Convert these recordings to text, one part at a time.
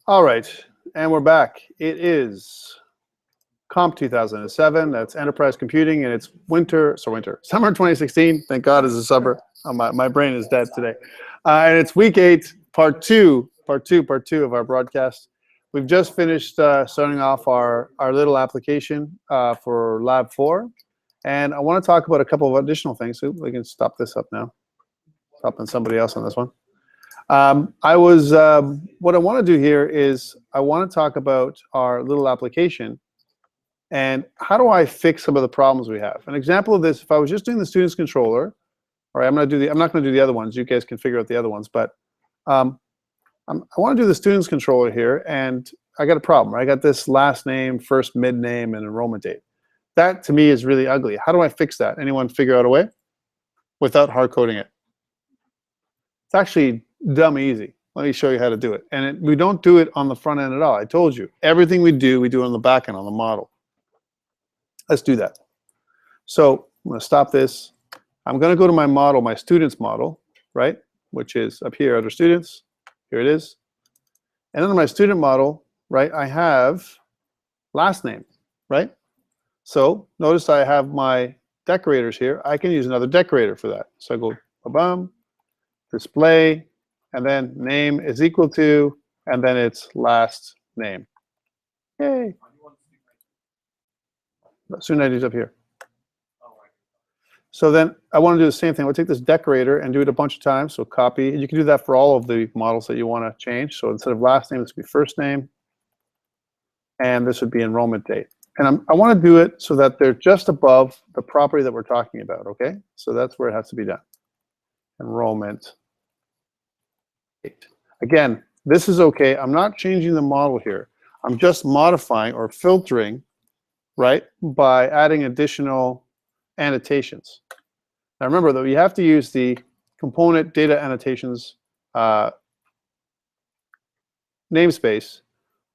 All right, and we're back. It is COMP2007. That's enterprise computing, and it's summer 2016. Thank God it's a summer. Oh, my brain is dead today. And it's week 8, part two of our broadcast. We've just finished starting off our little application for Lab 4. And I want to talk about a couple of additional things. So we can stop this up now. Stopping somebody else on this one. What I want to do here is I want to talk about our little application and how do I fix some of the problems we have. An example of this, if I was just doing the students controller, all right, I'm not going to do the other ones. You guys can figure out the other ones, but I want to do the students controller here, and I got a problem. I got this last name, first, mid name, and enrollment date. That to me is really ugly. How do I fix that? Anyone figure out a way without hard coding it? It's actually dumb easy. Let me show you how to do it. And we don't do it on the front end at all. I told you, everything we do on the back end, on the model. Let's do that. So I'm going to stop this. I'm going to go to my model, my students model, right? Which is up here under students. Here it is. And under my student model, right, I have last name, right? So notice I have my decorators here. I can use another decorator for that. So I go ba-bum, display, and then name is equal to, and then it's last name. Yay. Student ID is up here. So then I want to do the same thing. I'll take this decorator and do it a bunch of times. So copy. And you can do that for all of the models that you want to change. So instead of last name, this would be first name. And this would be enrollment date. And I want to do it so that they're just above the property that we're talking about, okay? So that's where it has to be done. Enrollment date. Again, this is okay. I'm not changing the model here. I'm just modifying or filtering, right, by adding additional annotations. Now remember, though, you have to use the component data annotations namespace,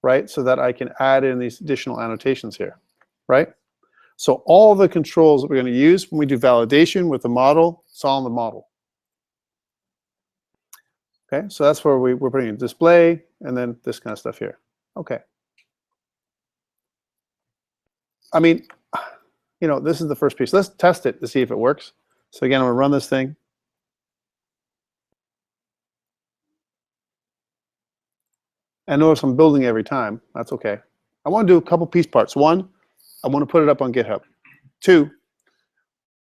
right, so that I can add in these additional annotations here, right? So all the controls that we're going to use when we do validation with the model, it's all in the model. Okay, so that's where we're putting in display and then this kind of stuff here. Okay. I mean, you know, this is the first piece. Let's test it to see if it works. So again, I'm going to run this thing. And notice I'm building every time. That's okay. I want to do a couple piece parts. One, I want to put it up on GitHub. Two,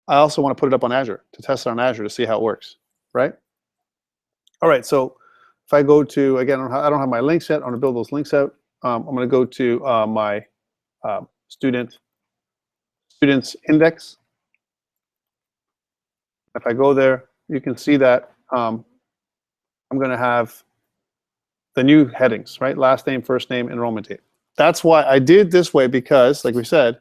I also want to put it up on Azure to test it on Azure to see how it works, right? All right, so if I go to, again, I don't have my links yet. I'm going to build those links out. I'm going to go to my students index. If I go there, you can see that I'm going to have the new headings, right? Last name, first name, enrollment date. That's why I did this way because, like we said,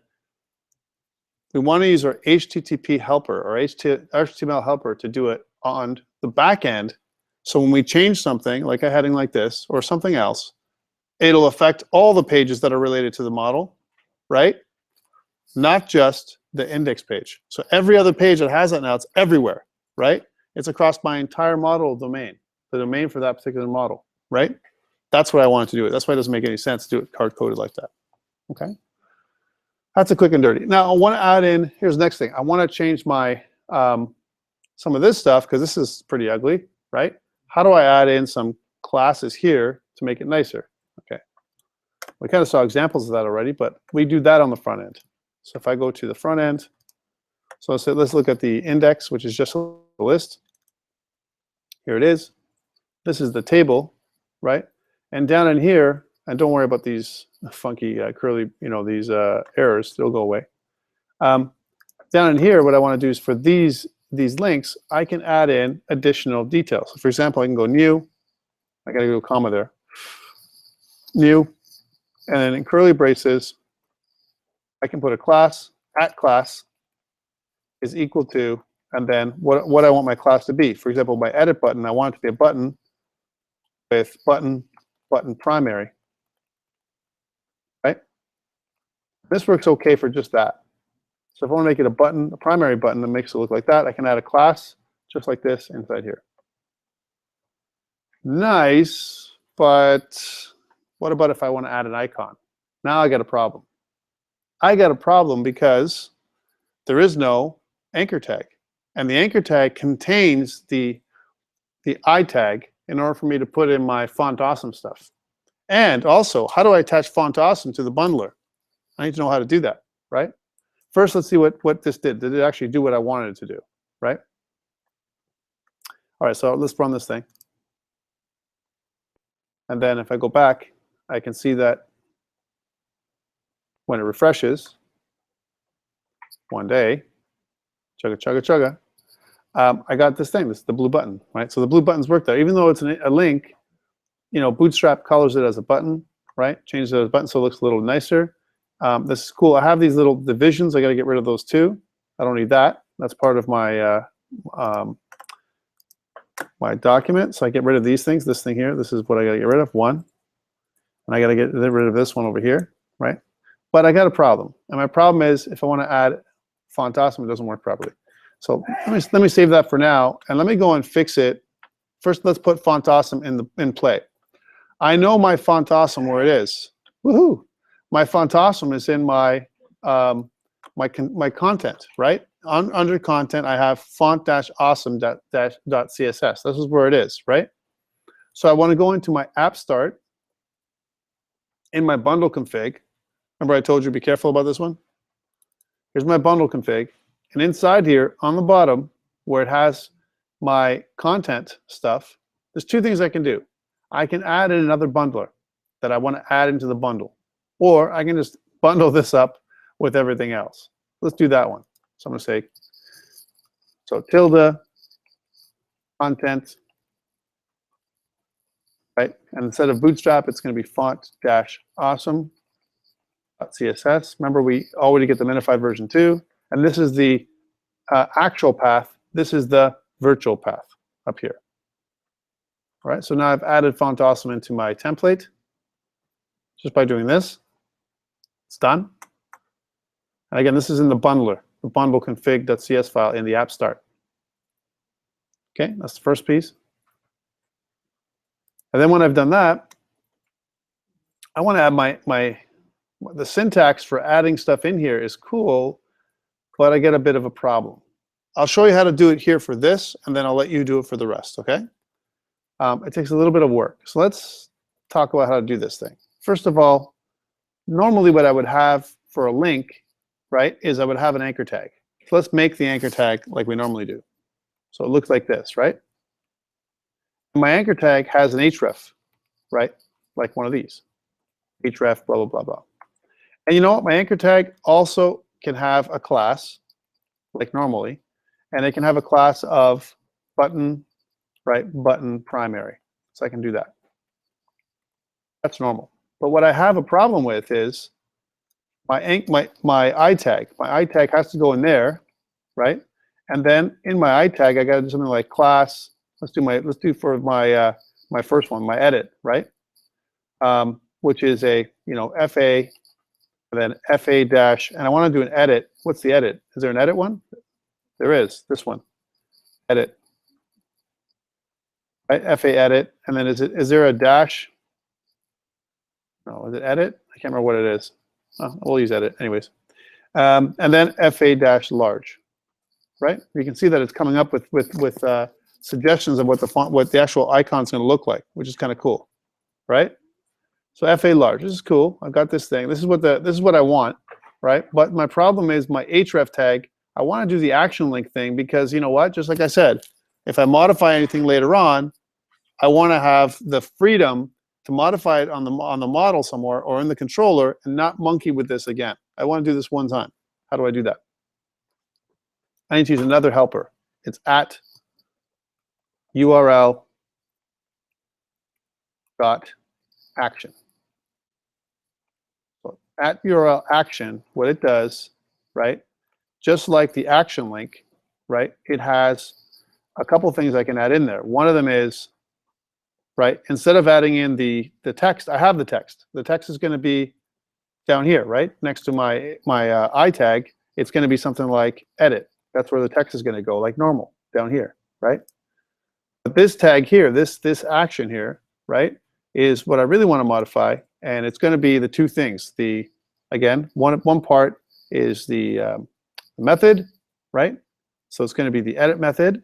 we want to use our HTTP helper or HTML helper to do it on the back end. So when we change something, like a heading like this or something else, it'll affect all the pages that are related to the model, right? Not just the index page. So every other page that has that now, it's everywhere, right? It's across my entire model domain, the domain for that particular model, right? That's what I wanted to do. That's why it doesn't make any sense to do it hard-coded like that, okay? That's a quick and dirty. Now, I want to add in, here's the next thing. I want to change my, some of this stuff, because this is pretty ugly, right? How do I add in some classes here to make it nicer? Okay. We kind of saw examples of that already, but we do that on the front end. So if I go to the front end, so let's look at the index, which is just a list. Here it is. This is the table, right? And down in here, and don't worry about these funky curly, you know, these errors, they'll go away. Down in here, what I want to do is for these links, I can add in additional details. So for example, I can go new. I got to go a comma there. New, and then in curly braces, I can put a class, @class is equal to, and then what I want my class to be. For example, my edit button, I want it to be a button with button primary, right? This works okay for just that. So if I want to make it a button, a primary button that makes it look like that, I can add a class just like this inside here. Nice, but what about if I want to add an icon? Now I got a problem. I got a problem because there is no anchor tag. And the anchor tag contains the I tag in order for me to put in my Font Awesome stuff. And also, how do I attach Font Awesome to the bundler? I need to know how to do that, right? First, let's see what this did. Did it actually do what I wanted it to do, right? All right, so let's run this thing. And then if I go back, I can see that when it refreshes, one day, chugga, chugga, chugga, I got this thing, this is the blue button, right? So the blue buttons work there. Even though it's a link, you know, Bootstrap colors it as a button, right? Changes it as a button so it looks a little nicer. This is cool. I have these little divisions. I got to get rid of those too. I don't need that. That's part of my my document. So I get rid of these things. This thing here, this is what I got to get rid of, one. And I got to get rid of this one over here, right? But I got a problem. And my problem is if I want to add Font Awesome, it doesn't work properly. So let me save that for now, and let me go and fix it. First, let's put Font Awesome in play. I know my Font Awesome where it is. Woohoo! My Font Awesome is in my my content, right? Under content, I have font-awesome.css. This is where it is, right? So I want to go into my app start in my bundle config. Remember I told you be careful about this one? Here's my bundle config. And inside here, on the bottom, where it has my content stuff, there's two things I can do. I can add in another bundler that I want to add into the bundle. Or I can just bundle this up with everything else. Let's do that one. So I'm going to say, so tilde, content, right? And instead of Bootstrap, it's going to be font-awesome.css. Remember, we already get the minified version 2. And this is the actual path. This is the virtual path up here. All right, so now I've added Font Awesome into my template just by doing this. It's done. And again, this is in the bundler, the bundle config.cs file in the app start. Okay, that's the first piece. And then when I've done that, I want to add the syntax for adding stuff in here is cool, but I get a bit of a problem. I'll show you how to do it here for this, and then I'll let you do it for the rest, okay? It takes a little bit of work. So let's talk about how to do this thing. First of all, normally what I would have for a link, right, is I would have an anchor tag. So let's make the anchor tag like we normally do. So it looks like this, right? My anchor tag has an href, right, like one of these. Href, blah, blah, blah, blah. And you know what? My anchor tag also can have a class, like normally, and it can have a class of button, right, button primary. So I can do that. That's normal. But what I have a problem with is my I tag. My I tag has to go in there, right? And then in my I tag, I got to do something like class. Let's do for my my first one, my edit, right? Which is a FA, and then FA dash, and I want to do an edit. What's the edit? Is there an edit one? There is. This one, edit. Right, FA edit, and then is there a dash? No, is it edit? I can't remember what it is. Oh, we'll use edit anyways. And then FA dash large, right? You can see that it's coming up with suggestions of what the actual icon is going to look like, which is kind of cool, right? So FA large, this is cool. I've got this thing. This is what I want, right? But my problem is my href tag. I want to do the action link thing because you know what? Just like I said, if I modify anything later on, I want to have the freedom to modify it on the model somewhere or in the controller and not monkey with this again. I want to do this one time. How do I do that? I need to use another helper. It's at URL dot action. So at URL action, what it does, right? Just like the action link, right? It has a couple things I can add in there. One of them is, right, instead of adding in the text, I have the text. The text is going to be down here, right, next to my I tag. It's going to be something like edit. That's where the text is going to go, like normal, down here, right? But this tag here, this action here, right, is what I really want to modify, and it's going to be the two things. Again, one part is the method, right? So it's going to be the edit method,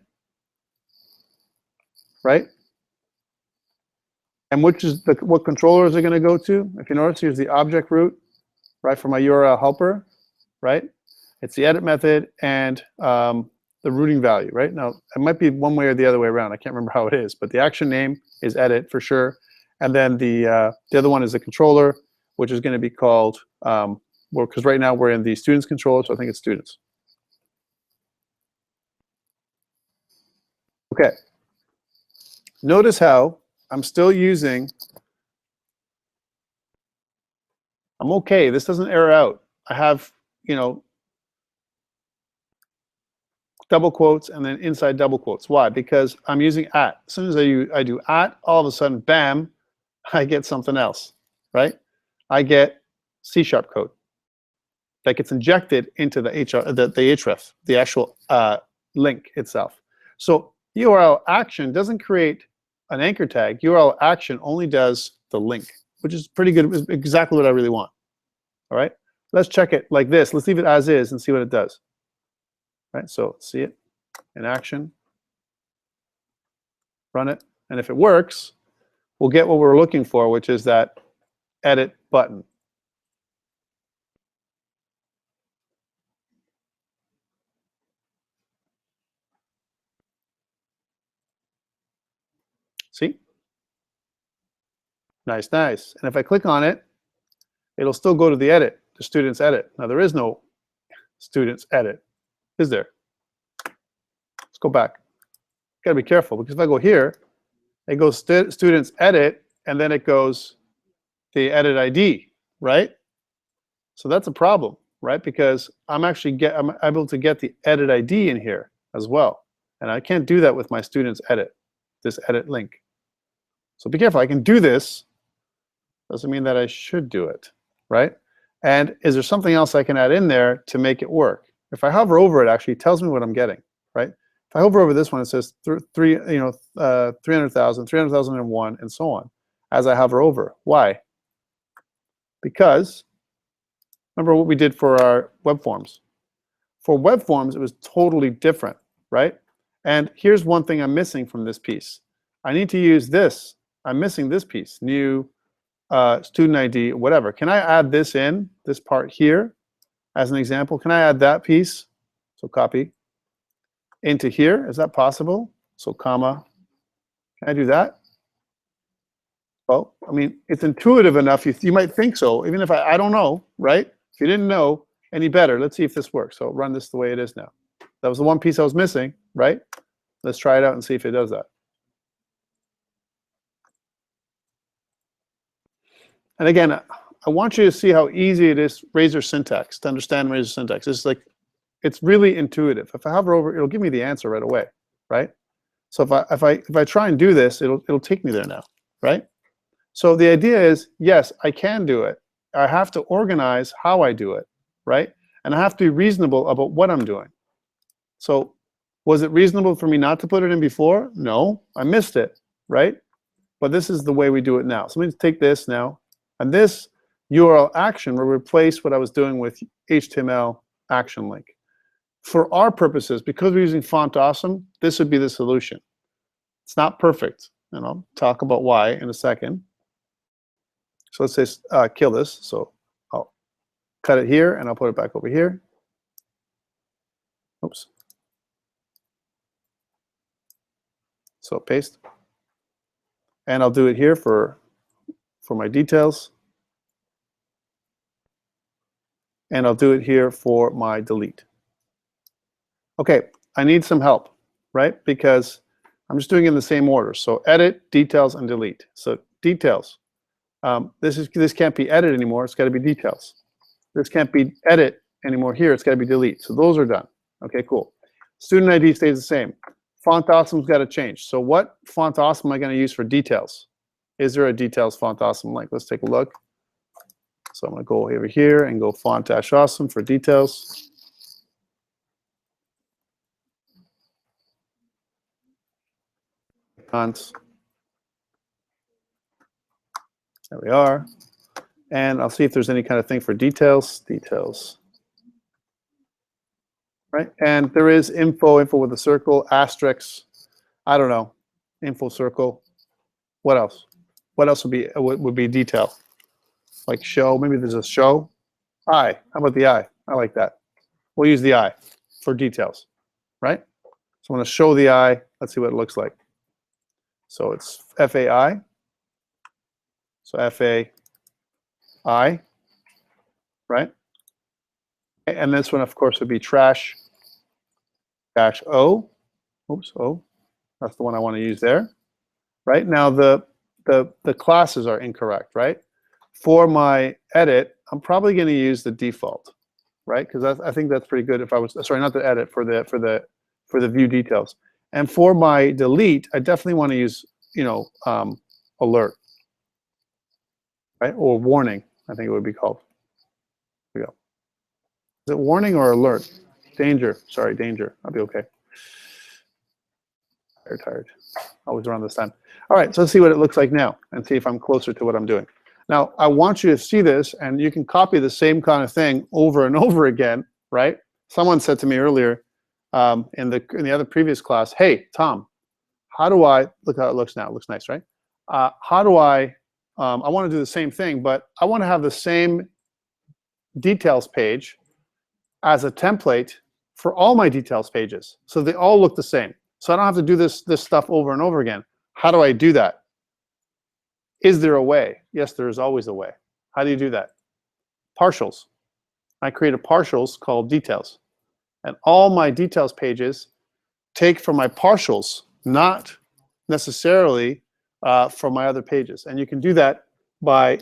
right? And which is what controller is it going to go to? If you notice, here's the object root, right, for my URL helper, right? It's the edit method and the routing value, right? Now, it might be one way or the other way around. I can't remember how it is, but the action name is edit for sure. And then the other one is the controller, which is going to be called, because right now we're in the students controller, so I think it's students. Okay. Notice how I'm still using, I'm okay, this doesn't error out. I have, double quotes and then inside double quotes. Why? Because I'm using at. As soon as I do at, all of a sudden, bam, I get something else, right? I get C# code that gets injected into the href, the actual link itself. So URL action doesn't create an anchor tag. URL action only does the link, which is pretty good. It's exactly what I really want. All right, let's check it like this. Let's leave it as is and see what it does. Right, so see it in action, run it, and if it works, we'll get what we're looking for, which is that edit button. See? Nice, nice. And if I click on it, it'll still go to the edit, the student's edit. Now, there is no student's edit, is there? Let's go back. Got to be careful, because if I go here, it goes student's edit, and then it goes the edit ID, right? So that's a problem, right? Because I'm able to get the edit ID in here as well. And I can't do that with my student's edit, this edit link. So be careful. I can do this. Doesn't mean that I should do it, right? And is there something else I can add in there to make it work? If I hover over it, actually, it tells me what I'm getting, right? If I hover over this one, it says 300,000, 300,001, and so on, as I hover over. Why? Because remember what we did for our web forms. For web forms, it was totally different, right? And here's one thing I'm missing from this piece. I need to use this. I'm missing this piece, new student ID, whatever. Can I add this in, this part here, as an example? Can I add that piece? So copy into here. Is that possible? So comma. Can I do that? Well, I mean, it's intuitive enough. You might think so, even if I don't know, right? If you didn't know any better, let's see if this works. So run this the way it is now. That was the one piece I was missing, right? Let's try it out and see if it does that. And again, I want you to see how easy it is, Razor syntax, to understand Razor syntax. It's really intuitive. If I hover over, it'll give me the answer right away, right? So if I try and do this, it'll take me there now, right? So the idea is, yes, I can do it. I have to organize how I do it, right? And I have to be reasonable about what I'm doing. So was it reasonable for me not to put it in before? No, I missed it, right? But this is the way we do it now. So let me take this now. And this URL action will replace what I was doing with HTML action link. For our purposes, because we're using Font Awesome, this would be the solution. It's not perfect, and I'll talk about why in a second. So let's say kill this. So I'll cut it here, and I'll put it back over here. Oops. So paste. And I'll do it here for my details. And I'll do it here for my delete. Okay, I need some help, right? Because I'm just doing it in the same order. So edit, details, and delete. So details. This can't be edit anymore. It's got to be details. This can't be edit anymore here. It's got to be delete. So those are done. Okay, cool. Student ID stays the same. Font Awesome's got to change. So what Font Awesome am I going to use for details? Is there a details Font Awesome link? Let's take a look. So I'm going to go over here and go Font-Awesome for details. Fonts. There we are. And I'll see if there's any kind of thing for details. Details. Right? And there is info with a circle, asterisks. I don't know. Info circle. What else? What else would be detail? Like show. Maybe there's a show. I. How about the I? I like that. We'll use the I for details. Right? So I'm going to show the I. Let's see what it looks like. So it's FAI. So FAI. Right? And this one, of course, would be trash dash O. Oops, O. That's the one I want to use there. Right? Now the classes are incorrect, right? For my edit, I'm probably going to use the default, right? Because I think that's pretty good. If I was sorry, not the edit, for the view details. And for my delete, I definitely want to use alert, right? Or warning, I think it would be called. Here we go. Is it warning or alert? Danger. Sorry, danger. I'll be okay. Tired. Always around this time. All right, so let's see what it looks like now and see if I'm closer to what I'm doing. Now, I want you to see this, and you can copy the same kind of thing over and over again, right? Someone said to me earlier in the other previous class, hey, Tom, how do I, look how it looks now. It looks nice, right? How do I want to do the same thing, but I want to have the same details page as a template for all my details pages. So they all look the same. So I don't have to do this stuff over and over again. How do I do that? Is there a way? Yes, there is always a way. How do you do that? Partials. I create a partials called details. And all my details pages take from my partials, not necessarily from my other pages. And you can do that by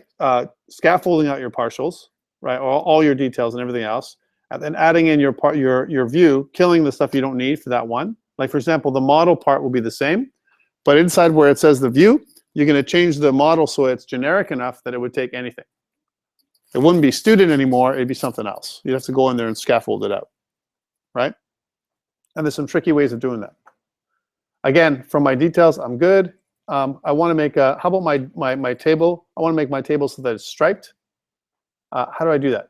scaffolding out your partials, right? All your details and everything else, and then adding in your view, killing the stuff you don't need for that one. Like, for example, the model part will be the same, but inside where it says the view, you're going to change the model so it's generic enough that it would take anything. It wouldn't be student anymore. It'd be something else. You'd have to go in there and scaffold it out, right? And there's some tricky ways of doing that. Again, from my details, I'm good. I want to make how about my table? I want to make my table so that it's striped. How do I do that?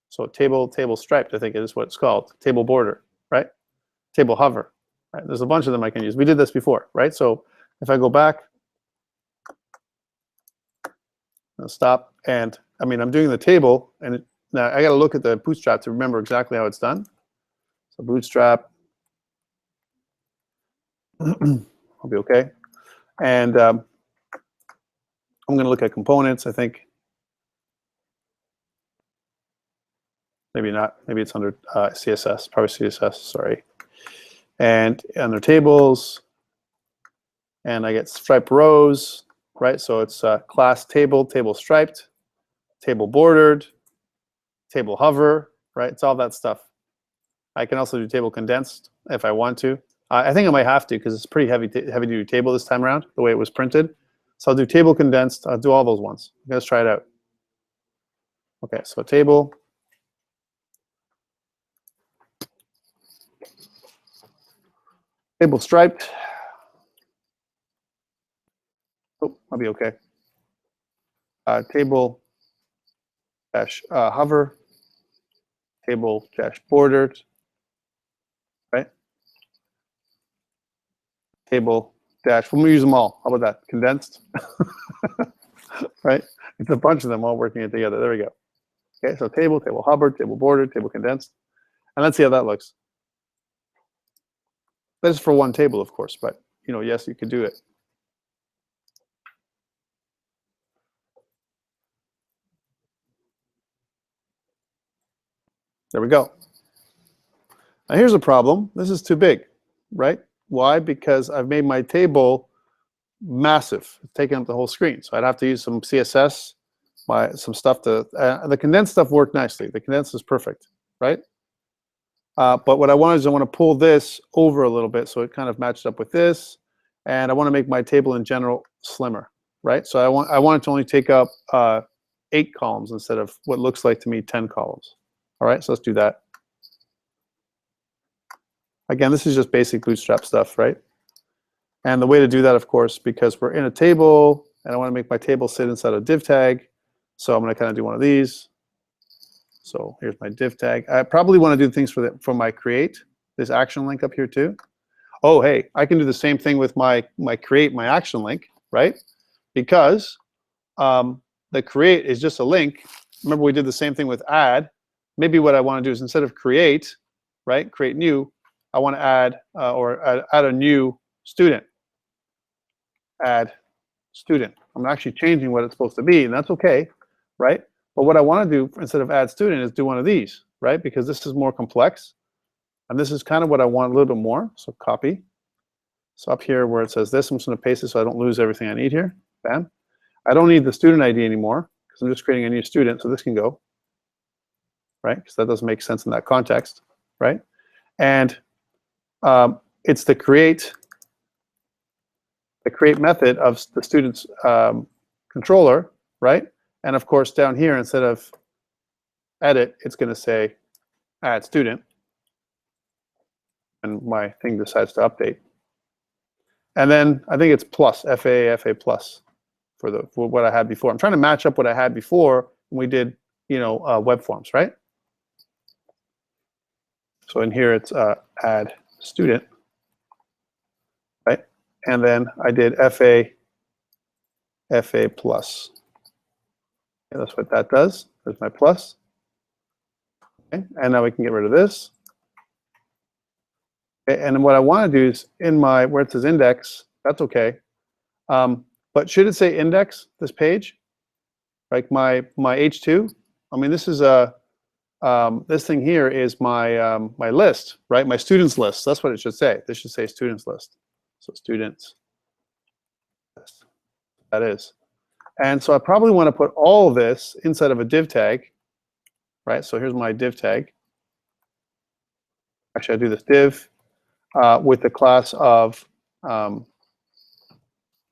So table striped, I think is what it's called. Table border, right? Table hover. Right? There's a bunch of them I can use. We did this before, right? So if I go back, I'll stop, and I mean, I'm doing the table, and now I got to look at the bootstrap to remember exactly how it's done. So bootstrap, I'll be okay. And I'm going to look at components, I think. Maybe not. Maybe it's under CSS, probably CSS, sorry. And under tables, and I get striped rows, right? So it's class table, table striped, table bordered, table hover, right? It's all that stuff. I can also do table condensed if I want to. I think I might have to because it's pretty heavy duty table this time around, the way it was printed. So I'll do table condensed. I'll do all those ones. Let's try it out. Okay, so table. Table striped. Oh, I'll be okay. Table dash hover. Table dash bordered. Right. Table dash. We'll use them all. How about that? Condensed. Right. It's a bunch of them all working together. There we go. Okay. So table hover, table bordered, table condensed, and let's see how that looks. This is for one table, of course, but yes, you could do it. There we go. Now here's a problem. This is too big, right? Why? Because I've made my table massive, it's taking up the whole screen. So I'd have to use some CSS, some stuff to. The condensed stuff worked nicely. The condensed is perfect, right? But what I want is I want to pull this over a little bit so it kind of matched up with this, and I want to make my table in general slimmer, right? So I want it to only take up 8 columns instead of what looks like to me 10 columns. All right, so let's do that. Again, this is just basic bootstrap stuff, right? And the way to do that, of course, because we're in a table and I want to make my table sit inside a div tag. So I'm going to kind of do one of these. So here's my div tag. I probably want to do things for my create, this action link up here too. Oh, hey, I can do the same thing with my create, my action link, right? Because the create is just a link. Remember, we did the same thing with add. Maybe what I want to do is instead of create, right, create new, I want to add add a new student. Add student. I'm actually changing what it's supposed to be, and that's okay, right? But what I want to do instead of add student is do one of these, right? Because this is more complex, and this is kind of what I want a little bit more. So copy. So up here where it says this, I'm just going to paste it so I don't lose everything I need here. Bam. I don't need the student ID anymore because I'm just creating a new student, so this can go, right? Because that doesn't make sense in that context, right? And it's the create method of the student's controller, right? And of course, down here, instead of edit, it's going to say add student, and my thing decides to update. And then I think it's plus, FA plus for what I had before. I'm trying to match up what I had before when we did, web forms, right? So in here it's add student, right? And then I did FA plus. Okay, that's what that does. There's my plus. Okay, and now we can get rid of this. Okay, and then what I want to do is in my where it says index, that's okay. But should it say index, this page? Like my H2? I mean, this is a this thing here is my my list, right? My students list. That's what it should say. This should say students list. So students list. That is. And so I probably want to put all of this inside of a div tag, right? So here's my div tag. Actually, I do this div with the class of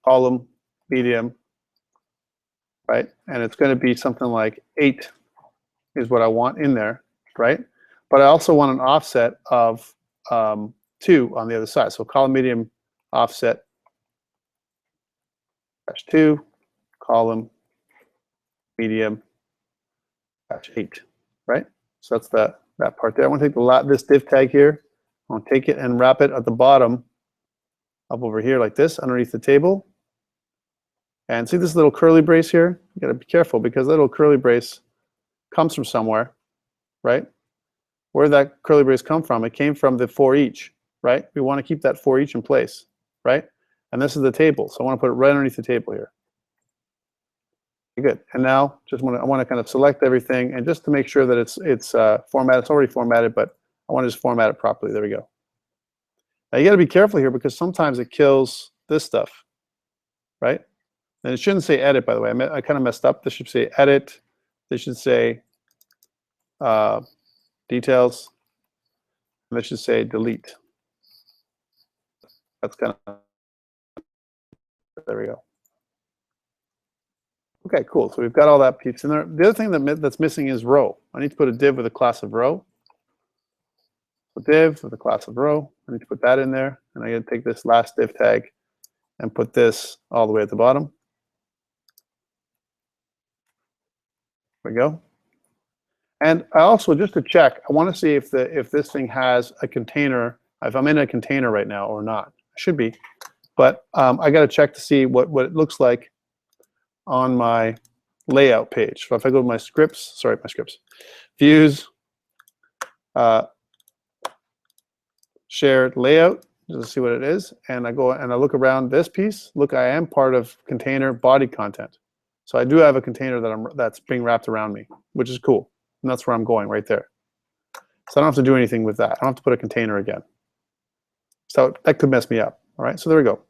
column, medium, right? And it's going to be something like 8 is what I want in there, right? But I also want an offset of 2 on the other side. So column, medium, offset -2, column, medium, -8, right? So that's that part there. I want to take this div tag here. I want to take it and wrap it at the bottom up over here like this underneath the table. And see this little curly brace here? You got to be careful because that little curly brace comes from somewhere, right? Where did that curly brace come from? It came from the for each, right? We want to keep that for each in place, right? And this is the table, so I want to put it right underneath the table here. Okay, good. And now I want to kind of select everything, and just to make sure that it's formatted. It's already formatted, but I want to just format it properly. There we go. Now you got to be careful here because sometimes it kills this stuff, right? And it shouldn't say edit, by the way. I kind of messed up. This should say edit. This should say details. And this should say delete. That's kind of, there we go. Okay, cool. So we've got all that piece in there. The other thing that's missing is row. I need to put a div with a class of row. A div with a class of row. I need to put that in there. And I got to take this last div tag and put this all the way at the bottom. There we go. And I also, just to check, I want to see if this thing has a container, if I'm in a container right now or not. I should be, but I got to check to see what it looks like on my layout page. So if I go to my scripts, views, shared layout, just to see what it is, and I go and I look around this piece. Look, I am part of container body content. So I do have a container that's being wrapped around me, which is cool. And that's where I'm going right there. So I don't have to do anything with that. I don't have to put a container again. So that could mess me up. All right, so there we go.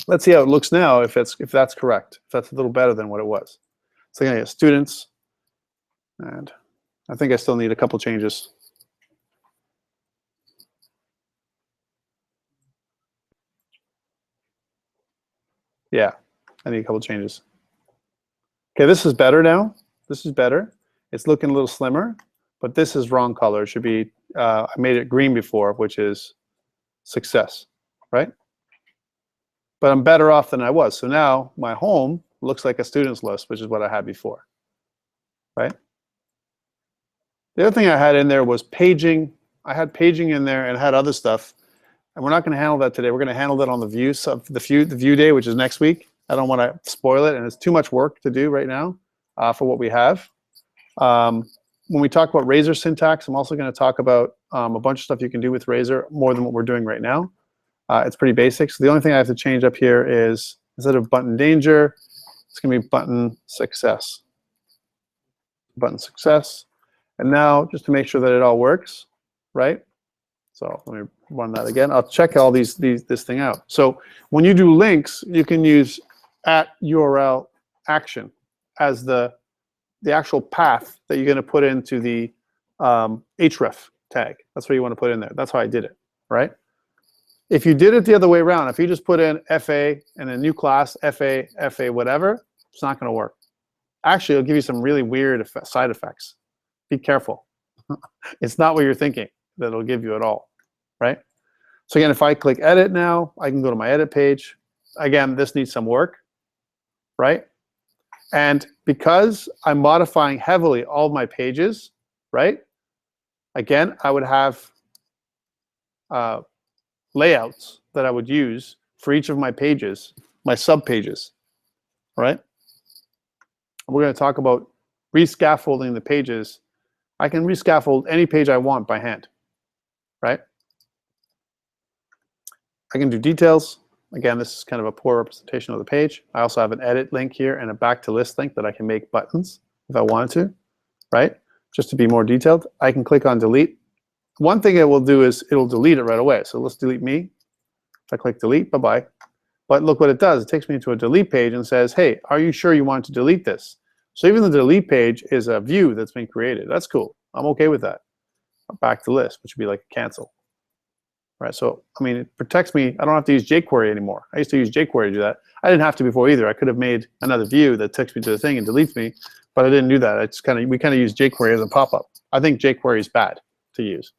Let's see how it looks now if that's correct, if that's a little better than what it was. So again, students, and I think I still need a couple changes. Yeah, I need a couple changes. Okay, this is better now. This is better. It's looking a little slimmer, but this is wrong color. It should be, I made it green before, which is success, right? but I'm better off than I was. So now my home looks like a students list, which is what I had before, right? The other thing I had in there was paging. I had paging in there and had other stuff, and we're not going to handle that today. We're going to handle that on the view day, which is next week. I don't want to spoil it, and it's too much work to do right now for what we have. When we talk about Razor syntax, I'm also going to talk about a bunch of stuff you can do with Razor, more than what we're doing right now. It's pretty basic. So the only thing I have to change up here is, instead of button danger, it's going to be button success. Button success. And now, just to make sure that it all works, right? So let me run that again. I'll check all this thing out. So when you do links, you can use @URL action as the actual path that you're going to put into the href tag. That's what you want to put in there. That's how I did it, right? If you did it the other way around, if you just put in FA and a new class, FA, whatever, it's not going to work. Actually, it'll give you some really weird side effects. Be careful. It's not what you're thinking that it'll give you at all, right? So again, if I click edit now, I can go to my edit page. Again, this needs some work, right? And because I'm modifying heavily all of my pages, right? Again, I would have layouts that I would use for each of my pages, my sub pages, right? We're going to talk about rescaffolding the pages. I can rescaffold any page I want by hand, right? I can do details. Again, this is kind of a poor representation of the page. I also have an edit link here and a back to list link that I can make buttons if I wanted to, right? Just to be more detailed. I can click on delete. One thing it will do is it'll delete it right away. So let's delete me. If I click delete, bye-bye. But look what it does. It takes me to a delete page and says, hey, are you sure you want to delete this? So even the delete page is a view that's been created. That's cool. I'm okay with that. Back to list, which would be like cancel. Right, so I mean, it protects me. I don't have to use jQuery anymore. I used to use jQuery to do that. I didn't have to before either. I could have made another view that takes me to the thing and deletes me, but I didn't do that. We kind of use jQuery as a pop-up. I think jQuery is bad to use,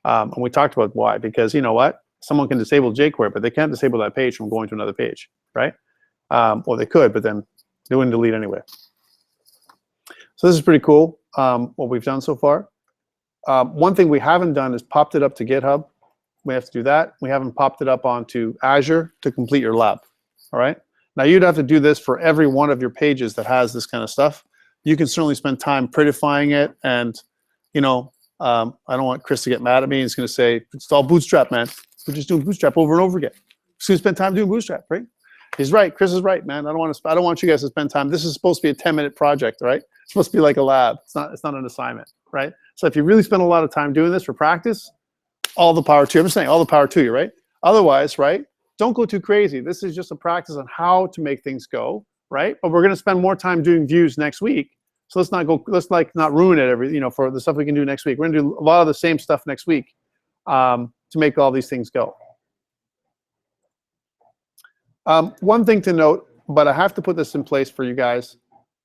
and we talked about why. Because you know what? Someone can disable jQuery, but they can't disable that page from going to another page, right? Or they could, but then they wouldn't delete anyway. So this is pretty cool. What we've done so far. One thing we haven't done is popped it up to GitHub. We have to do that. We haven't popped it up onto Azure to complete your lab. All right. Now you'd have to do this for every one of your pages that has this kind of stuff. You can certainly spend time prettifying it, and you know, I don't want Chris to get mad at me. He's going to say it's all Bootstrap, man. We're just doing Bootstrap over and over again. He's going to spend time doing Bootstrap, right? He's right. Chris is right, man. I don't want you guys to spend time. This is supposed to be a 10-minute project, right? It's supposed to be like a lab. It's not an assignment, right? So if you really spend a lot of time doing this for practice, all the power to you. I'm just saying, all the power to you, right? Otherwise, right, don't go too crazy. This is just a practice on how to make things go, right? But we're going to spend more time doing views next week. So let's not ruin it for the stuff we can do next week. We're going to do a lot of the same stuff next week to make all these things go. One thing to note, but I have to put this in place for you guys,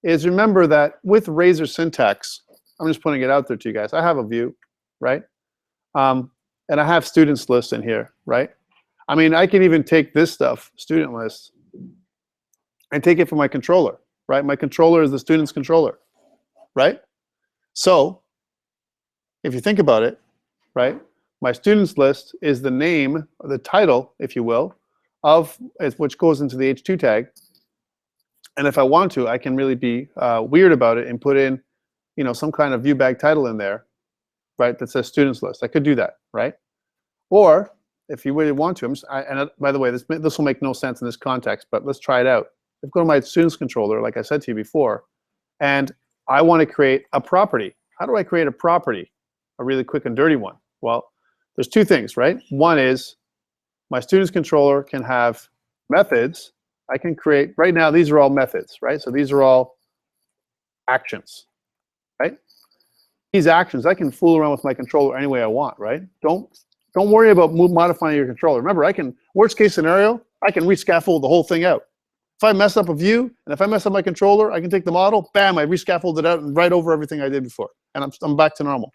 is remember that with Razor syntax, I'm just putting it out there to you guys. I have a view, right? And I have students list in here, right? I mean, I can even take this stuff, student list, and take it from my controller, right? My controller is the student's controller, right? So if you think about it, right, my students list is the name, or the title, if you will, of which goes into the H2 tag. And if I want to, I can really be weird about it and put in, you know, some kind of view bag title in there, right, that says students list. I could do that, right? Or if you really want to, and by the way, this will make no sense in this context, but let's try it out. If I go to my students controller, like I said to you before, and I want to create a property. How do I create a property? A really quick and dirty one. Well, there's two things, right? One is my students controller can have methods. I can create, right now, these are all methods, right? So these are all actions, right? These actions, I can fool around with my controller any way I want, right? Don't worry about modifying your controller. Remember, worst case scenario, I can rescaffold the whole thing out. If I mess up a view, and if I mess up my controller, I can take the model, bam, I rescaffold it out and right over everything I did before. And I'm back to normal.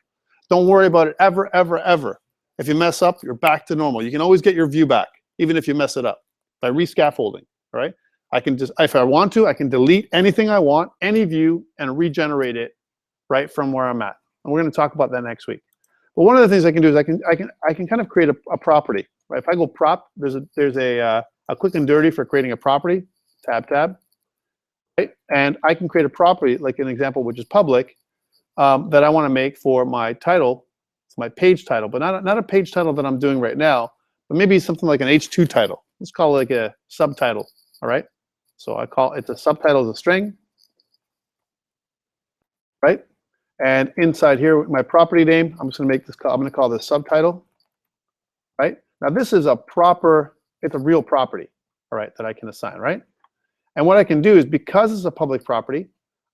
Don't worry about it ever, ever, ever. If you mess up, you're back to normal. You can always get your view back, even if you mess it up, by rescaffolding. All right, I can just, if I want to, I can delete anything I want, any view, and regenerate it right from where I'm at. And we're going to talk about that next week. But one of the things I can do is I can kind of create a property. Right? If I go prop, there's a quick and dirty for creating a property. Tab. Right? And I can create a property, like an example, which is public, that I want to make for my title. It's my page title, but not a page title that I'm doing right now, but maybe something like an H2 title. Let's call it like a subtitle. All right. So I call it a subtitle as a string. Right. And inside here, my property name, I'm just going to make this. I'm going to call this subtitle. Right. Now this is a proper. It's a real property. All right, that I can assign. Right. And what I can do is, because it's a public property,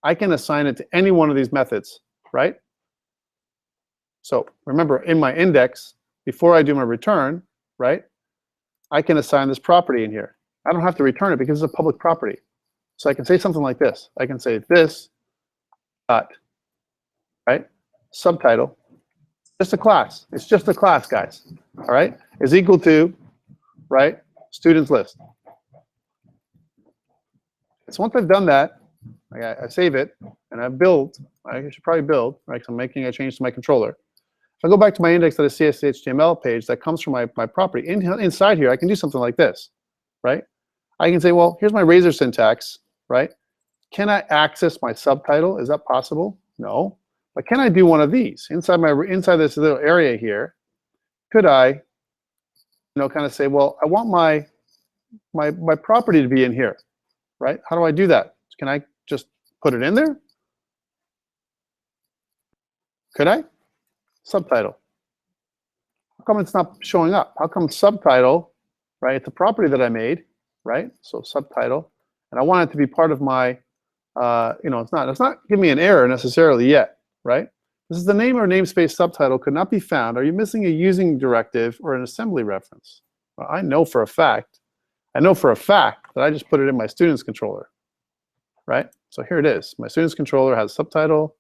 I can assign it to any one of these methods, right? So remember, in my index, before I do my return, right, I can assign this property in here. I don't have to return it because it's a public property. So I can say something like this. I can say this dot, right, subtitle, just a class. It's just a class, guys, all right, is equal to, right, students list. So once I've done that, I save it, and I build. I should probably build, right? Because I'm making a change to my controller. If I go back to my index.cshtml page that comes from my property, inside here, I can do something like this, right? I can say, well, here's my Razor syntax, right? Can I access my subtitle? Is that possible? No. But can I do one of these inside this little area here? Could I, kind of say, well, I want my property to be in here. Right? How do I do that? Can I just put it in there? Could I? Subtitle. How come it's not showing up? How come subtitle, right? It's a property that I made, right? So subtitle, and I want it to be part of my, it's not giving me an error necessarily yet, right? This is the name or namespace subtitle could not be found. Are you missing a using directive or an assembly reference? Well, I know for a fact that I just put it in my students controller, right? So here it is. My students controller has subtitle.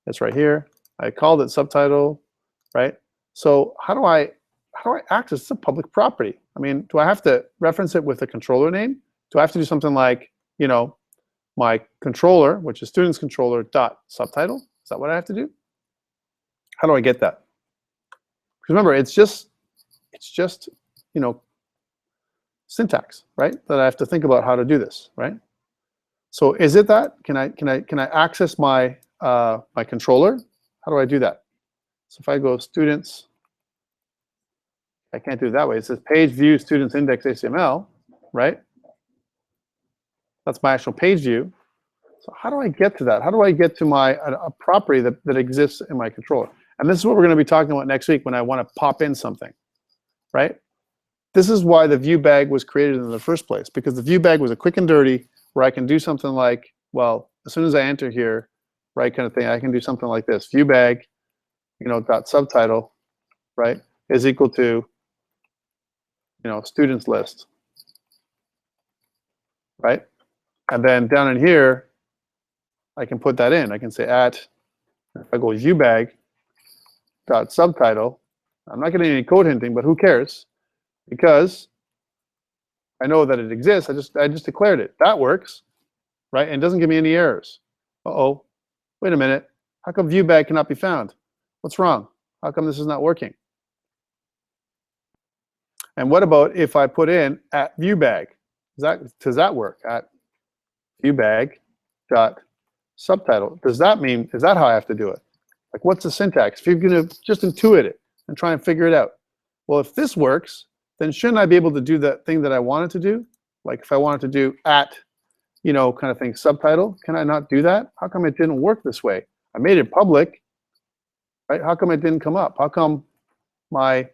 It's right here. I called it subtitle, right? So how do I access? It's a public property. I mean, do I have to reference it with a controller name? Do I have to do something like, my controller, which is students controller dot subtitle? Is that what I have to do? How do I get that? Because remember, it's just syntax, right? That I have to think about how to do this, right? So is it that? Can I access my my controller? How do I do that? So if I go students, I can't do it that way. It says page view students index HTML, right? That's my actual page view. So how do I get to that? How do I get to my a property that exists in my controller? And this is what we're going to be talking about next week when I want to pop in something, right? This is why the view bag was created in the first place, because the view bag was a quick and dirty where I can do something like, well, as soon as I enter here, right, kind of thing, I can do something like this. View bag, dot subtitle, right, is equal to, students list, right? And then down in here, I can put that in. I can say if I go view bag dot subtitle, I'm not getting any code hinting, but who cares? Because I know that it exists. I just declared it. That works, right? And it doesn't give me any errors. Uh-oh, wait a minute. How come view bag cannot be found? What's wrong? How come this is not working? And what about if I put in at view bag? Does that work? At view bag dot subtitle. Is that how I have to do it? Like, what's the syntax? If you're going to just intuit it and try and figure it out. Well, if this works, then shouldn't I be able to do that thing that I wanted to do? Like if I wanted to do at, kind of thing, subtitle, can I not do that? How come it didn't work this way? I made it public, right? How come it didn't come up? How come my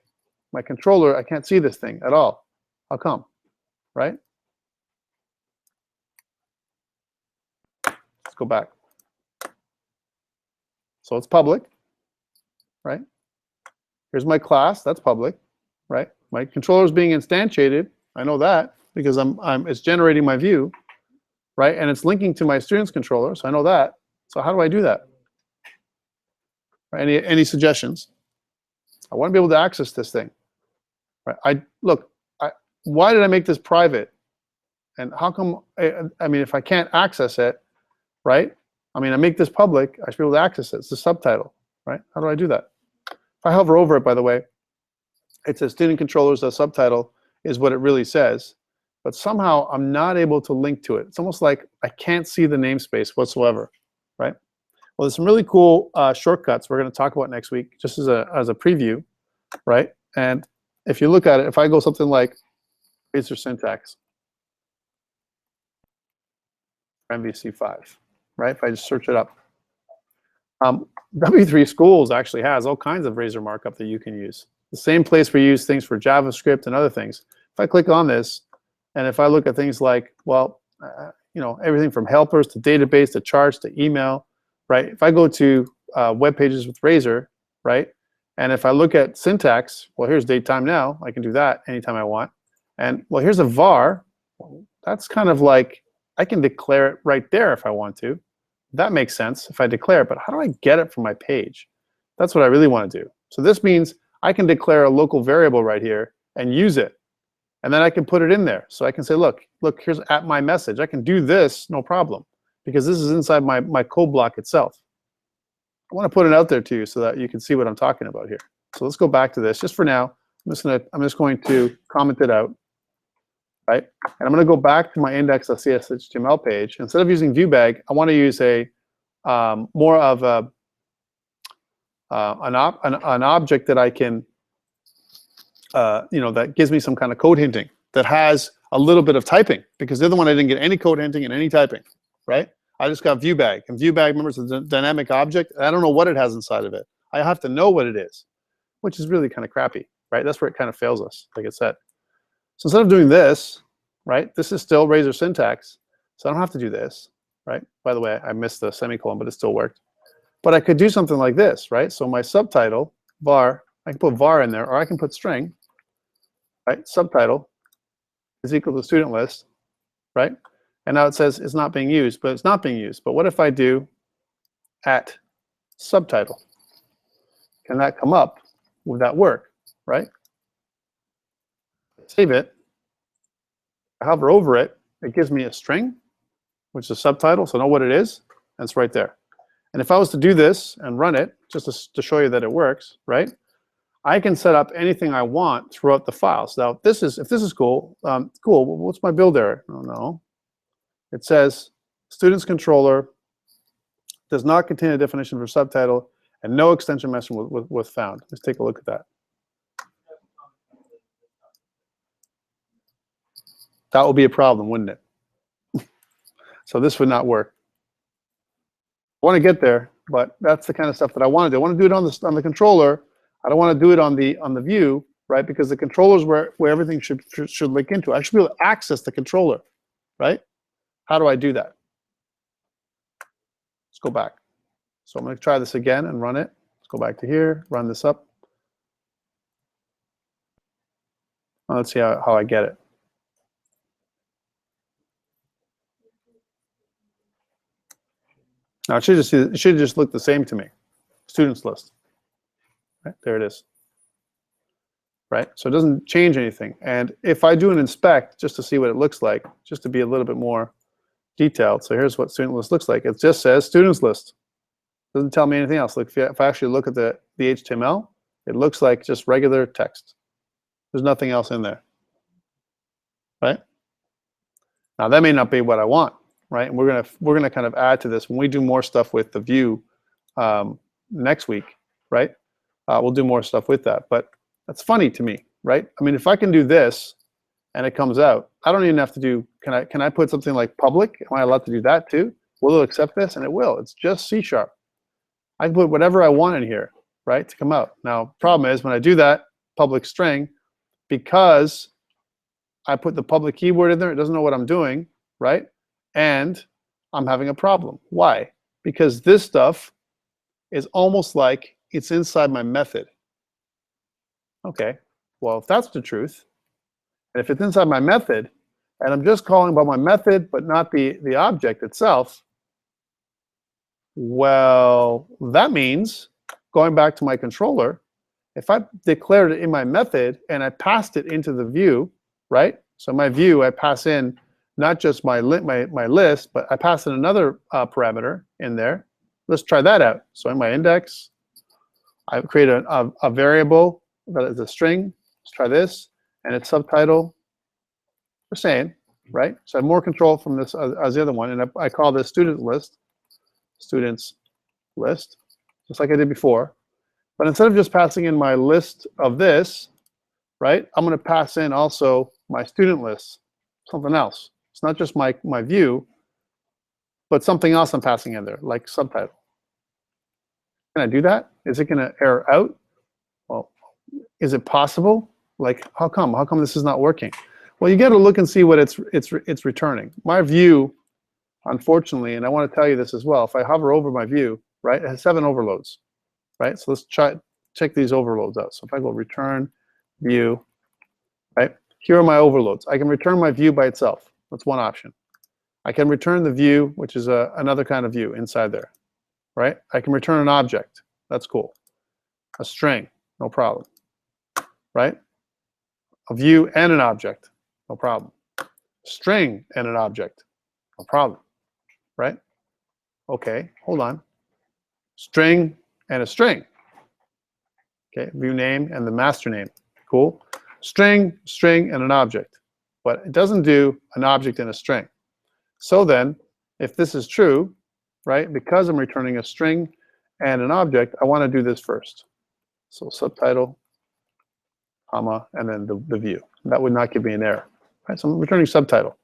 controller, I can't see this thing at all? How come, right? Let's go back. So it's public, right? Here's my class, that's public, right? My controller is being instantiated. I know that because it's generating my view, right? And it's linking to my students controller, so I know that. So how do I do that? Right? Any suggestions? I want to be able to access this thing. Right? why did I make this private? And how come, I mean, if I can't access it, right? I mean, I make this public, I should be able to access it. It's the subtitle, right? How do I do that? If I hover over it, by the way, it says student controllers, the subtitle is what it really says. But somehow I'm not able to link to it. It's almost like I can't see the namespace whatsoever, right? Well, there's some really cool shortcuts we're going to talk about next week, just as a preview, right? And if you look at it, if I go something like Razor syntax, MVC5, right? If I just search it up. W3 Schools actually has all kinds of Razor markup that you can use. The same place we use things for JavaScript and other things. If I click on this, and if I look at things like, well, you know, everything from helpers to database to charts to email, right? If I go to web pages with Razor, right? And if I look at syntax, well, here's date time now. I can do that anytime I want. And well, here's a var. That's kind of like, I can declare it right there if I want to. That makes sense if I declare it, but how do I get it from my page? That's what I really want to do. So this means I can declare a local variable right here and use it. And then I can put it in there. So I can say, look, here's at my message. I can do this, no problem, because this is inside my code block itself. I want to put it out there to you so that you can see what I'm talking about here. So let's go back to this. Just for now, I'm just going to comment it out, right? And I'm going to go back to my index.cshtml page. Instead of using viewbag, I want to use a more of an object that I can, you know, that gives me some kind of code hinting, that has a little bit of typing, because the other one I didn't get any code hinting and any typing, right? I just got viewbag, and viewbag, remember, it's a dynamic object. I don't know what it has inside of it. I have to know what it is, which is really kind of crappy, right? That's where it kind of fails us, like I said. So instead of doing this, right, this is still Razor syntax, so I don't have to do this, right? By the way, I missed the semicolon, but it still worked. But I could do something like this, right? So my subtitle, var, I can put var in there, or I can put string, right? Subtitle is equal to student list, right? And now it says it's not being used, but it's not being used. But what if I do at subtitle? Can that come up? Would that work, right? Save it. I hover over it. It gives me a string, which is subtitle, so I know what it is, and it's right there. And if I was to do this and run it, just to show you that it works, right? I can set up anything I want throughout the files. Now, if this is cool, cool. What's my build error? Oh no. It says student's controller does not contain a definition for subtitle, and no extension message was found. Let's take a look at that. That would be a problem, wouldn't it? So this would not work. I want to get there, but that's the kind of stuff that I want to do. I want to do it on the controller. I don't want to do it on the view, right? Because the controller is where everything should link into. I should be able to access the controller, right? How do I do that? Let's go back. So I'm going to try this again and run it. Let's go back to here, run this up. Let's see how I get it. Now it should just look the same to me. Students list. Right, there it is. Right, so it doesn't change anything. And if I do an inspect just to see what it looks like, just to be a little bit more detailed. So here's what student list looks like. It just says students list. Doesn't tell me anything else. Like if I actually look at the HTML, it looks like just regular text. There's nothing else in there. Right? Now that may not be what I want, right? And we're gonna kind of add to this when we do more stuff with the view next week, right? We'll do more stuff with that. But that's funny to me, right? I mean, if I can do this and it comes out, I don't even have to do, can I put something like public? Am I allowed to do that too? Will it accept this? And it will. It's just C#. I can put whatever I want in here, right, to come out. Now, problem is when I do that, public string, because I put the public keyword in there, it doesn't know what I'm doing, right? And I'm having a problem. Why? Because this stuff is almost like it's inside my method. Okay, well, if that's the truth, and if it's inside my method, and I'm just calling about my method, but not the object itself, well, that means, going back to my controller, if I declared it in my method and I passed it into the view, right? So my view, I pass in not just my list, but I pass in another parameter in there. Let's try that out. So in my index, I create a variable that is a string. Let's try this, and its subtitle, the same, right? So I have more control from this as the other one, and I call this student list, students list, just like I did before. But instead of just passing in my list of this, right, I'm going to pass in also my student list, something else. It's not just my view, but something else I'm passing in there, like subtitle. Can I do that? Is it going to error out? Well, is it possible? Like, how come? How come this is not working? Well, you got to look and see what it's returning. My view, unfortunately, and I want to tell you this as well, if I hover over my view, right, it has 7 overloads, right? So let's check these overloads out. So if I go return view, right, here are my overloads. I can return my view by itself. That's one option. I can return the view, which is another kind of view inside there, right? I can return an object. That's cool. A string, no problem, right? A view and an object, no problem. String and an object, no problem, right? Okay, hold on. String and a string. Okay, view name and the master name, cool. String, and an object, but it doesn't do an object and a string. So then, if this is true, right, because I'm returning a string and an object, I want to do this first. So subtitle, comma, and then the view. That would not give me an error. Right, so I'm returning subtitle.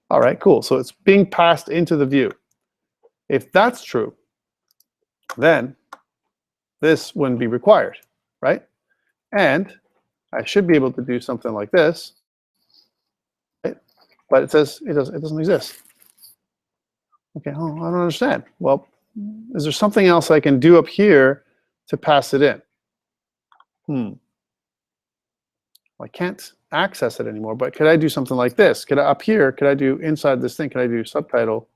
All right, cool. So it's being passed into the view. If that's true, then this wouldn't be required, right? And I should be able to do something like this, right? But it says it doesn't exist. Okay, oh, I don't understand. Well, is there something else I can do up here to pass it in? I can't access it anymore, but could I do something like this? Could I, up here, could I do inside this thing, could I do subtitle?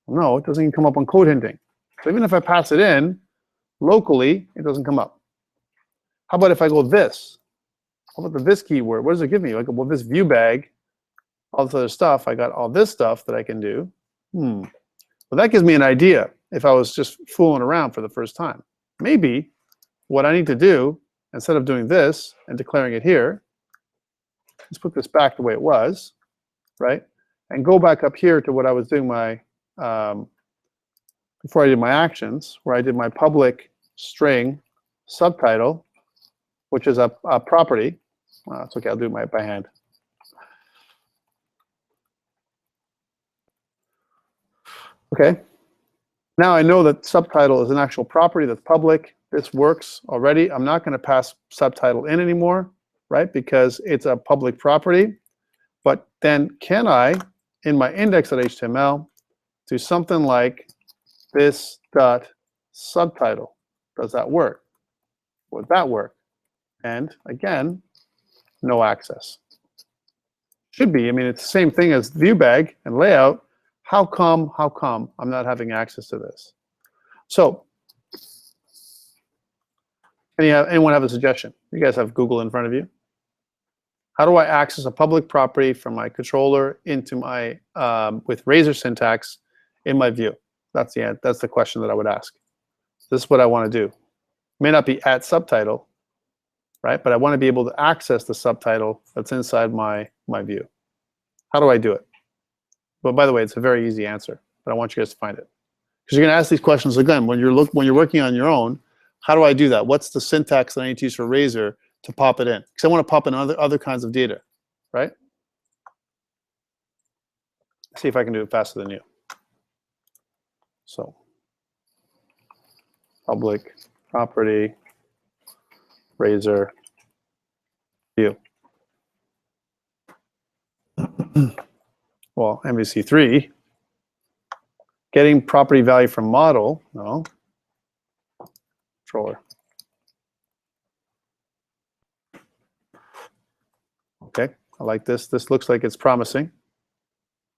No, it doesn't even come up on code hinting. So even if I pass it in locally, it doesn't come up. How about if I go this? How about the this keyword? What does it give me? Like, well, this view bag, all this other stuff, I got all this stuff that I can do. Well, that gives me an idea if I was just fooling around for the first time. Maybe what I need to do, instead of doing this and declaring it here, let's put this back the way it was, right? And go back up here to what I was doing my, before I did my actions, where I did my public string subtitle, which is a property. It's okay, I'll do it by hand. Okay, now I know that subtitle is an actual property that's public. This works already. I'm not going to pass subtitle in anymore, right? Because it's a public property. But then can I, in my index.html, do something like this dot subtitle? Does that work? Would that work? And again, no access. Should be. I mean, it's the same thing as view bag and layout. How come I'm not having access to this? So, anyone have a suggestion? You guys have Google in front of you. How do I access a public property from my controller into my, with Razor syntax in my view? That's the question that I would ask. This is what I want to do. It may not be at subtitle, right? But I want to be able to access the subtitle that's inside my view. How do I do it? But by the way, it's a very easy answer, but I want you guys to find it. Because you're going to ask these questions again when you're working on your own. How do I do that? What's the syntax that I need to use for Razor to pop it in? Because I want to pop in other kinds of data, right? Let's see if I can do it faster than you. So, public property, Razor, view. Well, MVC3, getting property value from model, no, controller. Okay, I like this. This looks like it's promising.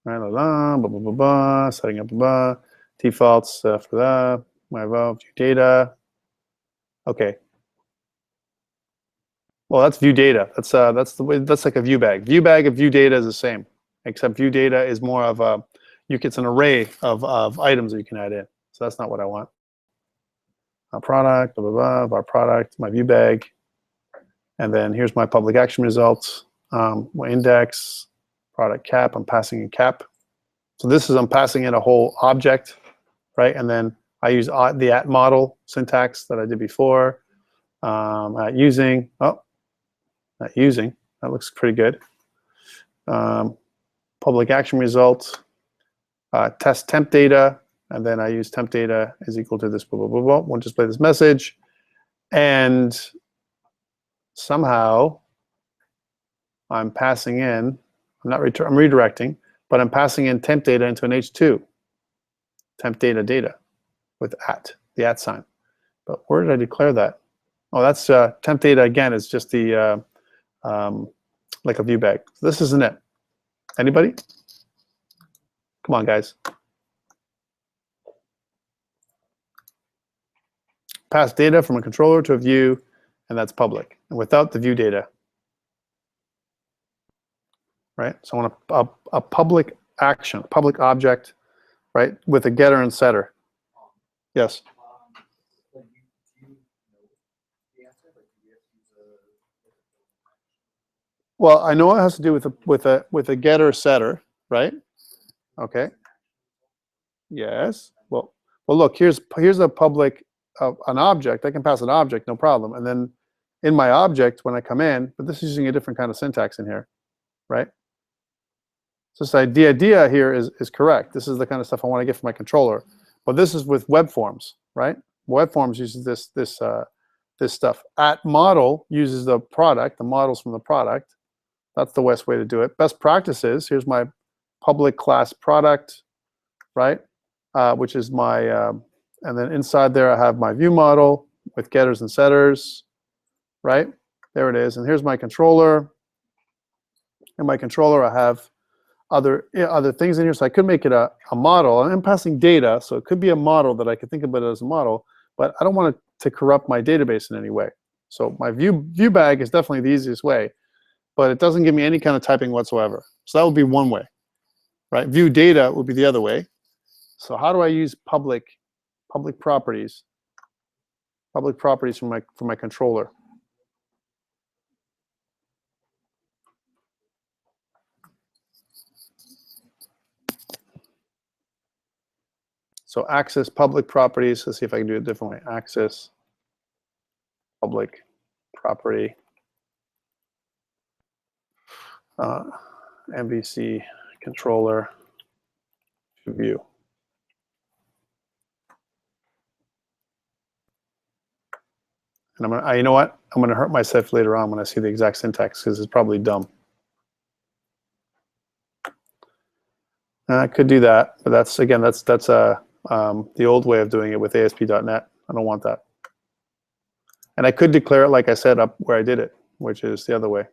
Setting up defaults for that. My view data. Okay. Well, that's view data. That's the way. That's like a view bag. View bag and view data is the same, except view data is more of a. It's an array of items that you can add in. So that's not what I want. Our product, blah blah blah. Our product, my view bag, and then here's my public action results. My index, product cap. I'm passing in cap. So this is I'm passing in a whole object, right? And then I use the at model syntax that I did before. At using. Oh. Not using, that looks pretty good. Public action results, test temp data, and then I use temp data is equal to this, blah, blah, blah, blah. We'll display this message. And somehow I'm passing in, I'm redirecting, but I'm passing in temp data into an H2, temp data with the at sign. But where did I declare that? Oh, that's temp data again, is just the, like a view bag. So this isn't it. Anybody? Come on, guys. Pass data from a controller to a view, and that's public. And without the view data, right? So I want a public action, public object, right, with a getter and setter. Yes. Well, I know it has to do with a getter setter, right? Okay. Yes. Well, look. Here's a public an object. I can pass an object, no problem. And then in my object, when I come in, but this is using a different kind of syntax in here, right? So this idea here is correct. This is the kind of stuff I want to get from my controller. But this is with web forms, right? Web forms uses this stuff. At model uses the product, the models from the product. That's the best way to do it. Best practices, here's my public class product, right? Which is my, and then inside there I have my view model with getters and setters, right? There it is. And here's my controller. In my controller I have other things in here. So I could make it a model. And I'm passing data, so it could be a model that I could think about it as a model, but I don't want it to corrupt my database in any way. So my view bag is definitely the easiest way, but it doesn't give me any kind of typing whatsoever. So that would be one way, right? View data would be the other way. So how do I use public properties from my controller? So access public properties. Let's see if I can do it a different way. Access public property. MVC controller to view. And you know what? I'm gonna hurt myself later on when I see the exact syntax because it's probably dumb. I could do that, but that's the old way of doing it with ASP.NET. I don't want that. And I could declare it like I said up where I did it, which is the other way.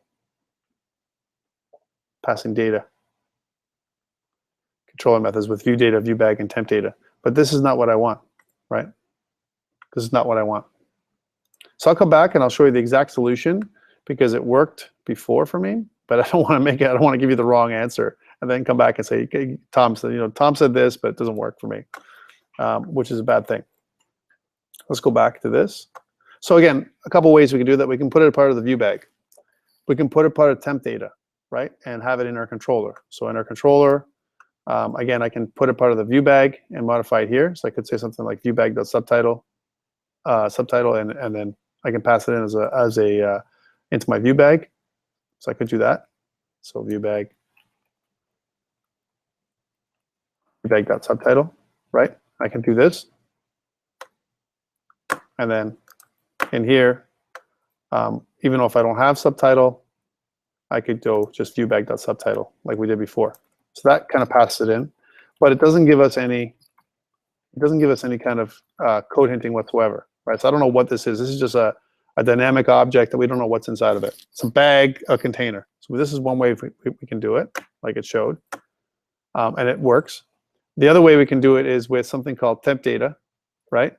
Passing data. Controller methods with view data, view bag, and temp data. But this is not what I want, right? This is not what I want. So I'll come back and I'll show you the exact solution because it worked before for me, but I don't want to make it, I don't want to give you the wrong answer and then come back and say, okay, Tom said this, but it doesn't work for me, which is a bad thing. Let's go back to this. So again, a couple ways we can do that. We can put it a part of the view bag. We can put it part of temp data, right? And have it in our controller. So in our controller, again, I can put it part of the view bag and modify it here. So I could say something like view bag.subtitle, and then I can pass it in as a into my view bag. So I could do that. So view bag.subtitle, right? I can do this. And then in here, even if I don't have subtitle, I could go just view bag.subtitle like we did before. So that kind of passes it in, but it doesn't give us any kind of code hinting whatsoever, right? So I don't know what this is. This is just a dynamic object that we don't know what's inside of it. It's a bag, a container. So this is one way we can do it, like it showed, and it works. The other way we can do it is with something called temp data, right?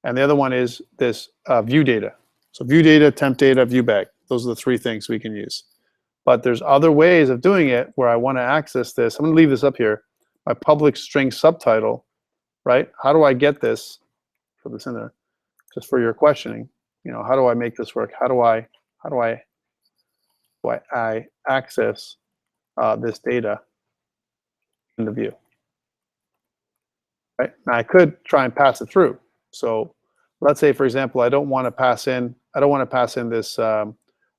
And the other one is this view data. So view data, temp data, view bag. Those are the three things we can use. But there's other ways of doing it where I want to access this. I'm going to leave this up here. My public string subtitle, right? How do I get this? Put this in there, just for your questioning. You know, how do I make this work? How do I access this data in the view? Right? Now I could try and pass it through. So let's say, for example, I don't want to pass in this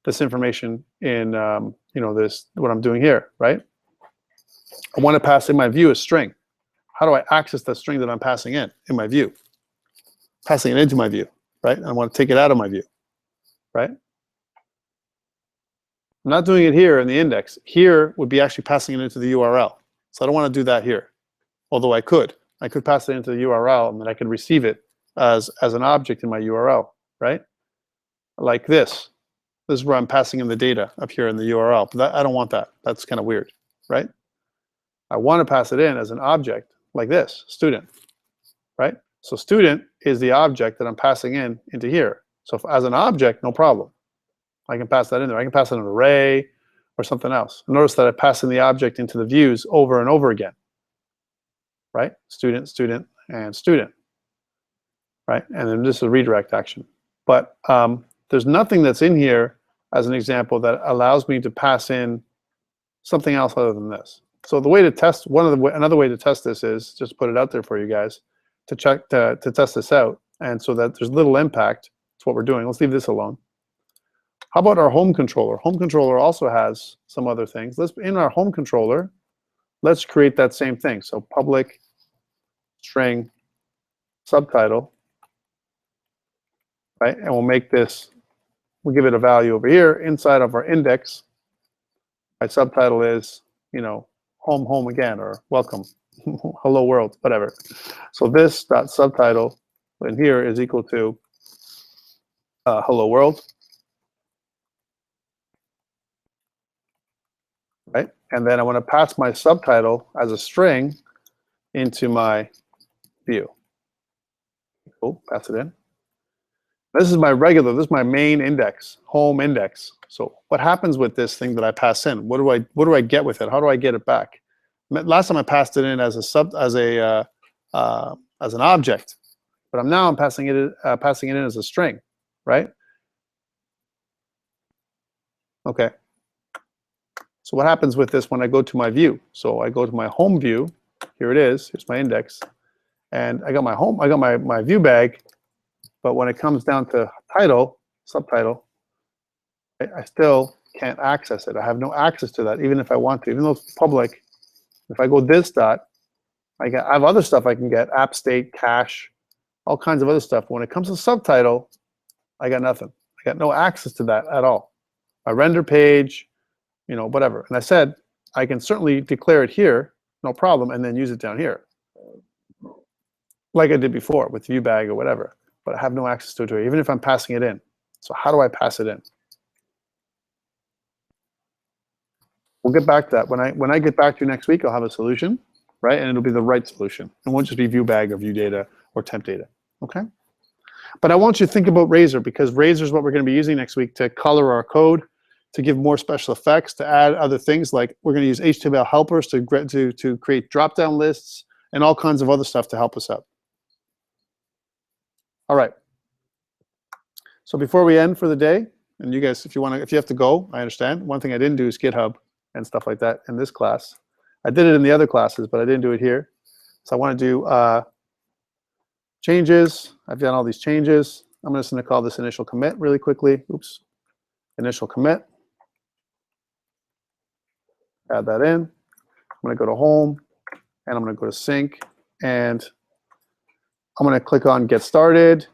this information in you know, this what I'm doing here, right? I want to pass in my view a string. How do I access that string that I'm passing in my view? Passing it into my view, right? I want to take it out of my view, right? I'm not doing it here in the index. Here would be actually passing it into the URL. So I don't want to do that here, although I could. I could pass it into the URL, and then I could receive it as an object in my URL, right? Like this. This is where I'm passing in the data up here in the URL. But that, I don't want that. That's kind of weird, right? I want to pass it in as an object like this, student, right? So student is the object that I'm passing in into here. So if, as an object, no problem. I can pass that in there. I can pass in an array or something else. Notice that I pass in the object into the views over and over again, right? Student, student, and student, right? And then this is a redirect action. But there's nothing that's in here as an example that allows me to pass in something else other than this. So the way to test, another way to test this is, just put it out there for you guys, to check, to test this out, and so that there's little impact to what we're doing. Let's leave this alone. How about our home controller? Home controller also has some other things. In our home controller, let's create that same thing. So public string subtitle, right? And we'll make this, we'll give it a value over here inside of our index. My subtitle is, you know, home, home again, or welcome, hello world, whatever. So this dot subtitle in here is equal to hello world, right? And then I want to pass my subtitle as a string into my view. Cool, pass it in. This is my regular, this is my main index, home index. So what happens with this thing that I pass in? What do I get with it? How do I get it back? Last time I passed it in as an object, but I'm passing it in as a string, right? Okay. So what happens with this when I go to my view? So I go to my home view. Here it is. Here's my index, and I got my home. I got my view bag. But when it comes down to title, subtitle, I still can't access it. I have no access to that, even if I want to. Even though it's public, if I go this dot, I have other stuff I can get, app state, cache, all kinds of other stuff. When it comes to subtitle, I got nothing. I got no access to that at all. My render page, you know, whatever. And I said, I can certainly declare it here, no problem, and then use it down here, like I did before with view bag or whatever. But I have no access to it, even if I'm passing it in. So how do I pass it in? We'll get back to that. When I get back to you next week, I'll have a solution, right? And it'll be the right solution. It won't just be view bag or view data or temp data, okay? But I want you to think about Razor, because Razor is what we're going to be using next week to color our code, to give more special effects, to add other things, like we're going to use HTML helpers to create drop-down lists and all kinds of other stuff to help us out. All right. So before we end for the day, and you guys, if you have to go, I understand. One thing I didn't do is GitHub and stuff like that in this class. I did it in the other classes, but I didn't do it here. So I want to do changes. I've done all these changes. I'm just going to call this initial commit really quickly. Oops. Initial commit. Add that in. I'm going to go to home, and I'm going to go to sync, and I'm going to click on get started,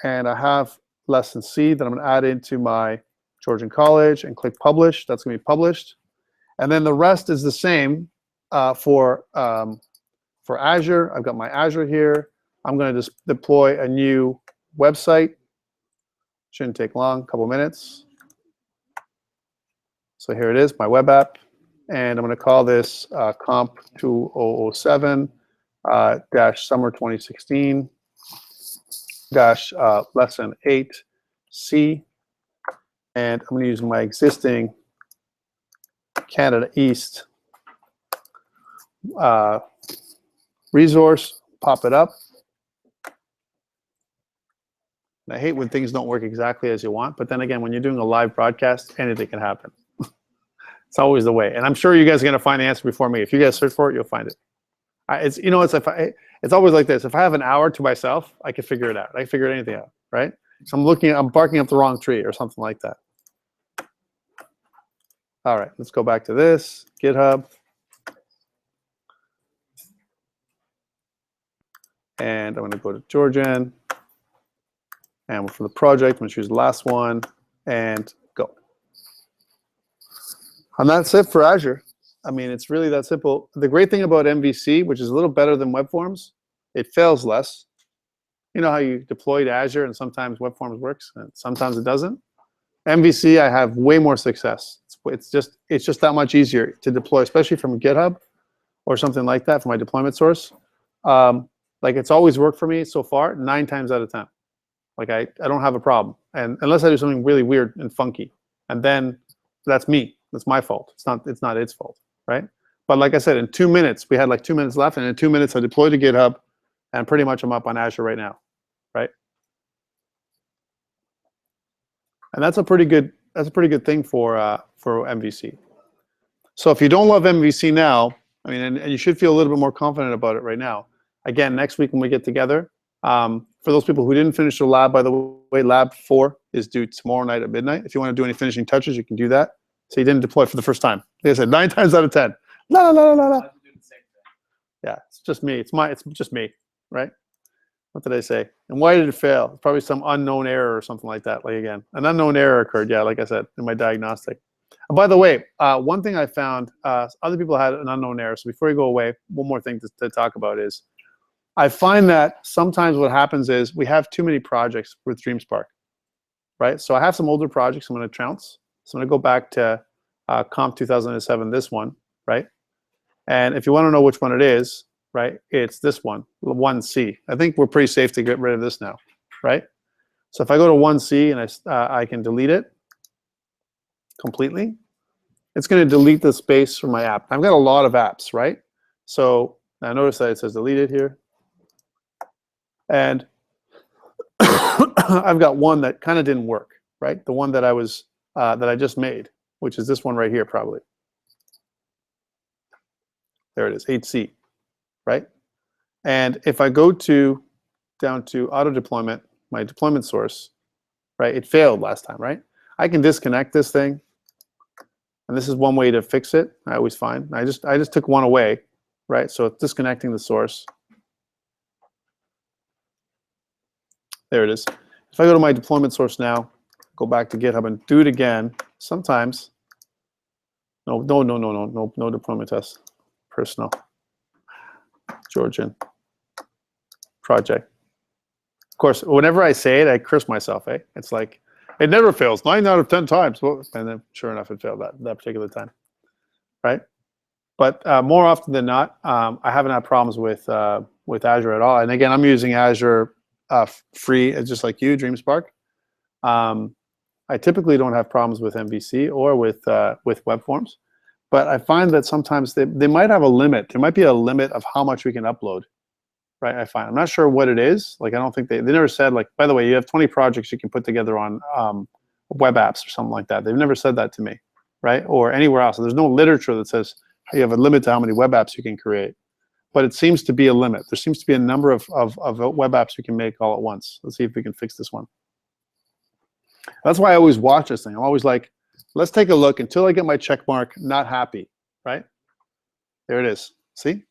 and I have lesson C that I'm going to add into my Georgian College and click publish. That's going to be published. And then the rest is the same for Azure. I've got my Azure here. I'm going to just deploy a new website. Shouldn't take long, a couple minutes. So here it is, my web app. And I'm going to call this COMP2007 dash summer 2016 dash lesson 8 C, and I'm going to use my existing Canada East resource, pop it up. And I hate when things don't work exactly as you want, but then again, when you're doing a live broadcast, anything can happen. It's always the way. And I'm sure you guys are going to find the answer before me. If you guys search for it, you'll find it. It's always like this. If I have an hour to myself, I can figure it out. I can figure anything out, right? So I'm barking up the wrong tree or something like that. All right, let's go back to this, GitHub. And I'm going to go to Georgian. And for the project, I'm going to choose the last one and go. And that's it for Azure. I mean, it's really that simple. The great thing about MVC, which is a little better than web forms, it fails less. You know how you deploy to Azure and sometimes web forms works and sometimes it doesn't? MVC, I have way more success. It's just that much easier to deploy, especially from GitHub or something like that for my deployment source. Like it's always worked for me so far, 9 times out of 10. Like I don't have a problem, and unless I do something really weird and funky, and then that's me. That's my fault. It's not its fault, right? But like I said, in 2 minutes, we had like 2 minutes left, and in 2 minutes I deployed to GitHub, and pretty much I'm up on Azure right now, right? And that's a pretty good thing for MVC. So if you don't love MVC now, I mean, and you should feel a little bit more confident about it right now. Again, next week when we get together. For those people who didn't finish the lab, by the way, lab 4 is due tomorrow night at midnight. If you want to do any finishing touches, you can do that. So you didn't deploy for the first time. Like I said, 9 times out of 10. La la la la la. Yeah, it's just me. It's just me, right? What did I say? And why did it fail? Probably some unknown error or something like that. Like again, an unknown error occurred. Yeah, like I said in my diagnostic. And by the way, one thing I found, other people had an unknown error. So before you go away, one more thing to talk about is, I find that sometimes what happens is we have too many projects with DreamSpark, right? So I have some older projects I'm going to trounce. So I'm going to go back to COMP2007, this one, right? And if you want to know which one it is, right, it's this one, 1C. I think we're pretty safe to get rid of this now, right? So if I go to 1C and I can delete it completely, it's going to delete the space from my app. I've got a lot of apps, right? So now notice that it says deleted here. And I've got one that kind of didn't work, right? The one that I just made, which is this one right here, probably. There it is, 8C, right? And if I go down to auto deployment, my deployment source, right? It failed last time, right? I can disconnect this thing, and this is one way to fix it. I always find I just took one away, right? So it's disconnecting the source. There it is. If I go to my deployment source now, go back to GitHub and do it again, sometimes, no deployment test, personal, Georgian, project. Of course, whenever I say it, I curse myself, eh? It's like, it never fails, 9 out of 10 times. Well, and then sure enough, it failed that particular time, right? But more often than not, I haven't had problems with Azure at all. And again, I'm using Azure free, just like you, DreamSpark. I typically don't have problems with MVC or with web forms, but I find that sometimes they might have a limit. There might be a limit of how much we can upload, right? I'm not sure what it is. Like I don't think they never said, like, by the way, you have 20 projects you can put together on web apps or something like that. They've never said that to me, right? Or anywhere else. There's no literature that says you have a limit to how many web apps you can create. But it seems to be a limit. There seems to be a number of web apps we can make all at once. Let's see if we can fix this one. That's why I always watch this thing. I'm always like, let's take a look until I get my check mark, not happy, right? There it is. See?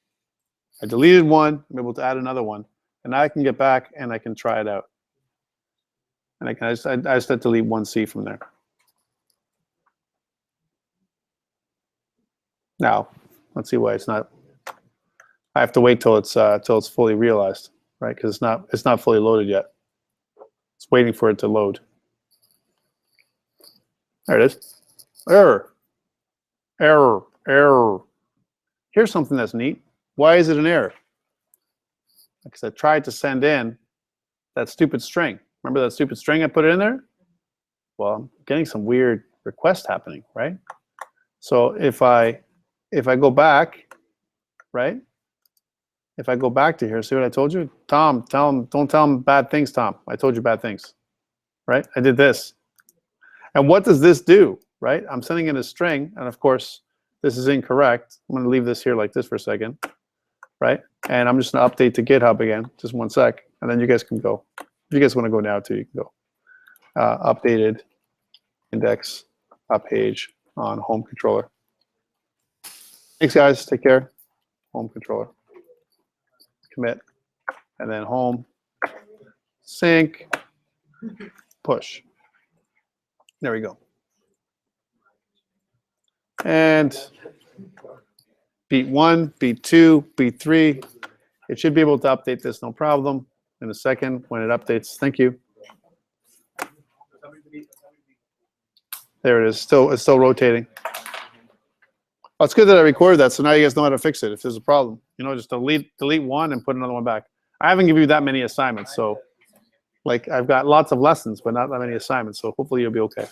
I deleted one. I'm able to add another one. And now I can get back and I can try it out. And I just had to delete 1C from there. Now, let's see why it's not. I have to wait till it's fully realized, right? Because it's not fully loaded yet. It's waiting for it to load. There it is. Error. Error. Error. Here's something that's neat. Why is it an error? Because I tried to send in that stupid string. Remember that stupid string I put in there? Well, I'm getting some weird requests happening, right? So if I go back, right? If I go back to here, see what I told you? Tom, don't tell him bad things, Tom. I told you bad things, right? I did this. And what does this do, right? I'm sending in a string, and of course, this is incorrect. I'm gonna leave this here like this for a second, right? And I'm just gonna update to GitHub again, just 1 sec, and then you guys can go. If you guys wanna go now too, you can go. Updated index page on home controller. Thanks guys, take care. Home controller. Commit, and then home, sync, push. There we go. And beat 1, beat 2, beat 3. It should be able to update this, no problem, in a second when it updates. Thank you. There it is. It's still rotating. Oh, it's good that I recorded that, so now you guys know how to fix it if there's a problem. You know, just delete one and put another one back. I haven't given you that many assignments, so like I've got lots of lessons, but not that many assignments, so hopefully you'll be okay.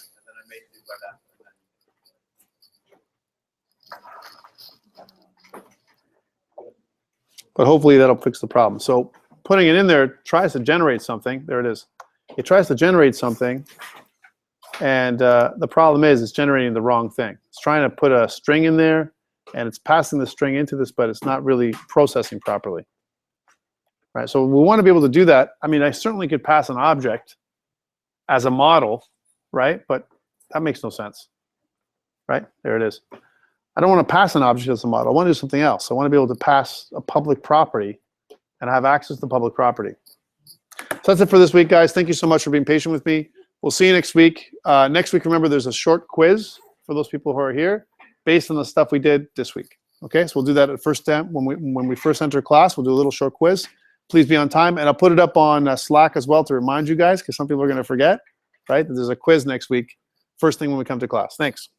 But hopefully that'll fix the problem. So putting it in there tries to generate something. There it is. It tries to generate something, and the problem is it's generating the wrong thing. It's trying to put a string in there, and it's passing the string into this, but it's not really processing properly. Right? So we want to be able to do that. I mean, I certainly could pass an object as a model, right? But that makes no sense. Right? There it is. I don't want to pass an object as a model. I want to do something else. I want to be able to pass a public property and have access to public property. So that's it for this week, guys. Thank you so much for being patient with me. We'll see you next week. Next week, remember, there's a short quiz for those people who are here based on the stuff we did this week. Okay, so we'll do that at first time. When we first enter class, we'll do a little short quiz. Please be on time. And I'll put it up on Slack as well to remind you guys, because some people are going to forget, right, that there's a quiz next week, first thing when we come to class. Thanks.